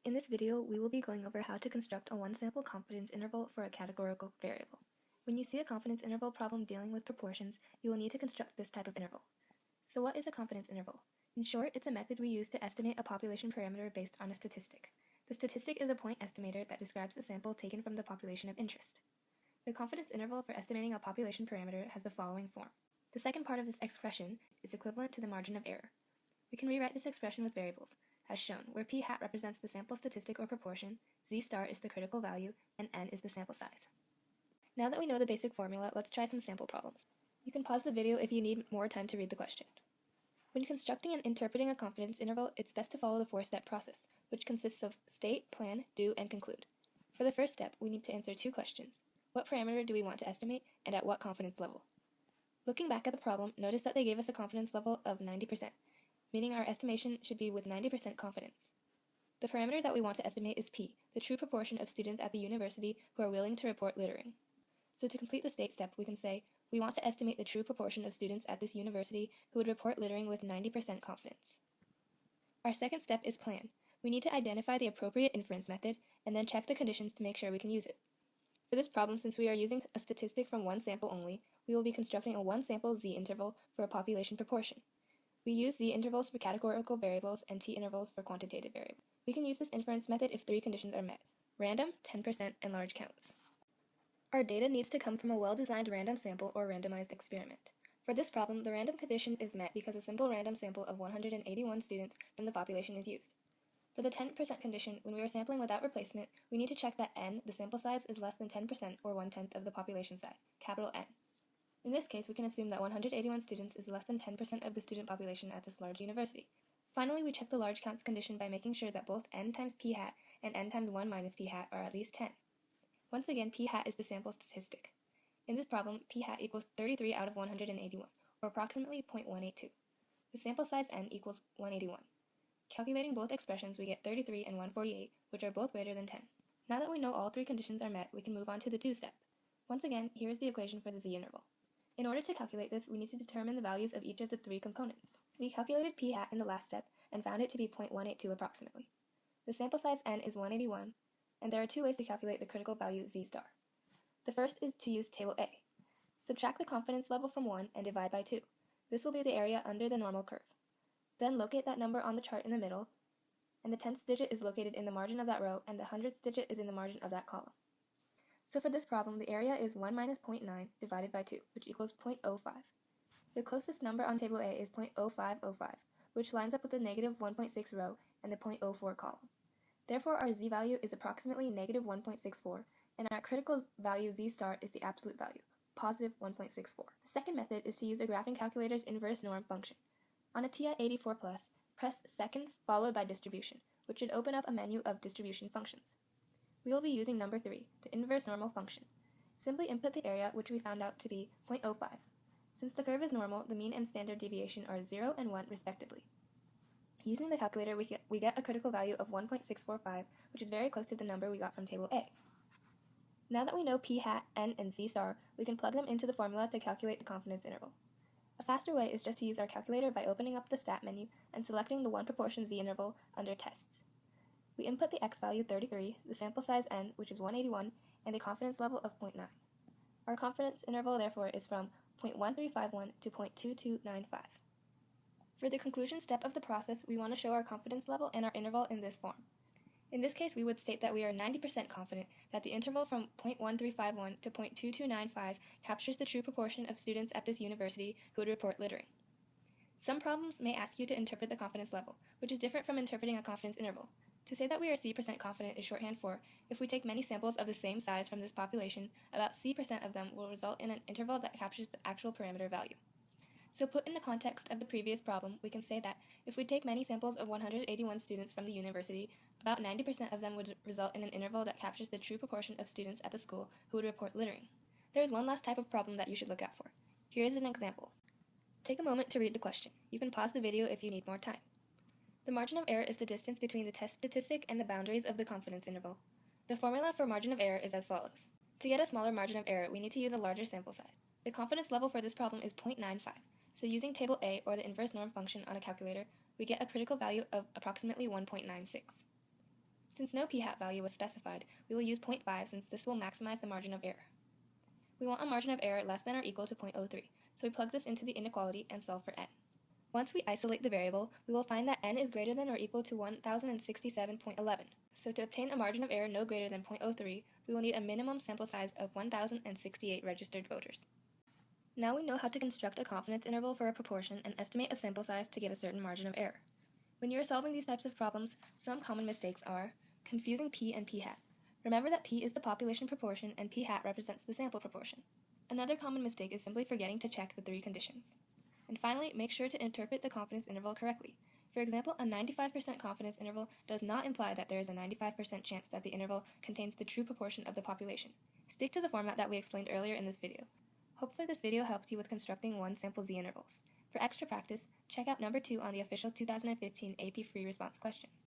In this video, we will be going over how to construct a one-sample confidence interval for a categorical variable. When you see a confidence interval problem dealing with proportions, you will need to construct this type of interval. So what is a confidence interval? In short, it's a method we use to estimate a population parameter based on a statistic. The statistic is a point estimator that describes a sample taken from the population of interest. The confidence interval for estimating a population parameter has the following form. The second part of this expression is equivalent to the margin of error. We can rewrite this expression with variables, as shown, where p hat represents the sample statistic or proportion, z star is the critical value, and n is the sample size. Now that we know the basic formula, let's try some sample problems. You can pause the video if you need more time to read the question. When constructing and interpreting a confidence interval, it's best to follow the four-step process, which consists of state, plan, do, and conclude. For the first step, we need to answer two questions. What parameter do we want to estimate, and at what confidence level? Looking back at the problem, notice that they gave us a confidence level of 90%, meaning our estimation should be with 90% confidence. The parameter that we want to estimate is p, the true proportion of students at the university who are willing to report littering. So to complete the state step, we can say, we want to estimate the true proportion of students at this university who would report littering with 90% confidence. Our second step is plan. We need to identify the appropriate inference method and then check the conditions to make sure we can use it. For this problem, since we are using a statistic from one sample only, we will be constructing a one-sample z-interval for a population proportion. We use z-intervals for categorical variables and t-intervals for quantitative variables. We can use this inference method if three conditions are met: random, 10%, and large counts. Our data needs to come from a well-designed random sample or randomized experiment. For this problem, the random condition is met because a simple random sample of 181 students from the population is used. For the 10% condition, when we are sampling without replacement, we need to check that n, the sample size, is less than 10% or 1/10 of the population size, capital N. In this case, we can assume that 181 students is less than 10% of the student population at this large university. Finally, we check the large counts condition by making sure that both n times p hat and n times 1 minus p hat are at least 10. Once again, p hat is the sample statistic. In this problem, p hat equals 33 out of 181, or approximately 0.182. The sample size n equals 181. Calculating both expressions, we get 33 and 148, which are both greater than 10. Now that we know all three conditions are met, we can move on to the do step. Once again, here is the equation for the z-interval. In order to calculate this, we need to determine the values of each of the three components. We calculated p hat in the last step and found it to be 0.182 approximately. The sample size n is 181, and there are two ways to calculate the critical value z star. The first is to use table A. Subtract the confidence level from 1 and divide by 2. This will be the area under the normal curve. Then locate that number on the chart in the middle, and the 10th digit is located in the margin of that row, and the 100th digit is in the margin of that column. So for this problem, the area is 1 minus 0.9 divided by 2, which equals 0.05. The closest number on table A is 0.0505, which lines up with the negative 1.6 row and the 0.04 column. Therefore, our z value is approximately negative 1.64, and our critical value z star is the absolute value, positive 1.64. The second method is to use a graphing calculator's inverse norm function. On a TI-84 Plus, press second followed by distribution, which should open up a menu of distribution functions. We will be using number 3, the inverse normal function. Simply input the area, which we found out to be 0.05. Since the curve is normal, the mean and standard deviation are 0 and 1 respectively. Using the calculator, we get a critical value of 1.645, which is very close to the number we got from table A. Now that we know p hat, n, and z star, we can plug them into the formula to calculate the confidence interval. A faster way is just to use our calculator by opening up the stat menu and selecting the one proportion z interval under tests. We input the x value 33, the sample size n, which is 181, and the confidence level of 0.9. Our confidence interval, therefore, is from 0.1351 to 0.2295. For the conclusion step of the process, we want to show our confidence level and our interval in this form. In this case, we would state that we are 90% confident that the interval from 0.1351 to 0.2295 captures the true proportion of students at this university who would report littering. Some problems may ask you to interpret the confidence level, which is different from interpreting a confidence interval. To say that we are C% confident is shorthand for, if we take many samples of the same size from this population, about C% of them will result in an interval that captures the actual parameter value. So put in the context of the previous problem, we can say that if we take many samples of 181 students from the university, about 90% of them would result in an interval that captures the true proportion of students at the school who would report littering. There is one last type of problem that you should look out for. Here is an example. Take a moment to read the question. You can pause the video if you need more time. The margin of error is the distance between the test statistic and the boundaries of the confidence interval. The formula for margin of error is as follows. To get a smaller margin of error, we need to use a larger sample size. The confidence level for this problem is 0.95. So using table A or the inverse norm function on a calculator, we get a critical value of approximately 1.96. Since no p-hat value was specified, we will use 0.5 since this will maximize the margin of error. We want a margin of error less than or equal to 0.03, so we plug this into the inequality and solve for n. Once we isolate the variable, we will find that n is greater than or equal to 1067.11. So to obtain a margin of error no greater than 0.03, we will need a minimum sample size of 1068 registered voters. Now we know how to construct a confidence interval for a proportion and estimate a sample size to get a certain margin of error. When you are solving these types of problems, some common mistakes are confusing p and p-hat. Remember that p is the population proportion and p-hat represents the sample proportion. Another common mistake is simply forgetting to check the 3 conditions. And finally, make sure to interpret the confidence interval correctly. For example, a 95% confidence interval does not imply that there is a 95% chance that the interval contains the true proportion of the population. Stick to the format that we explained earlier in this video. Hopefully this video helped you with constructing one sample z intervals. For extra practice, check out number 2 on the official 2015 AP Free Response questions.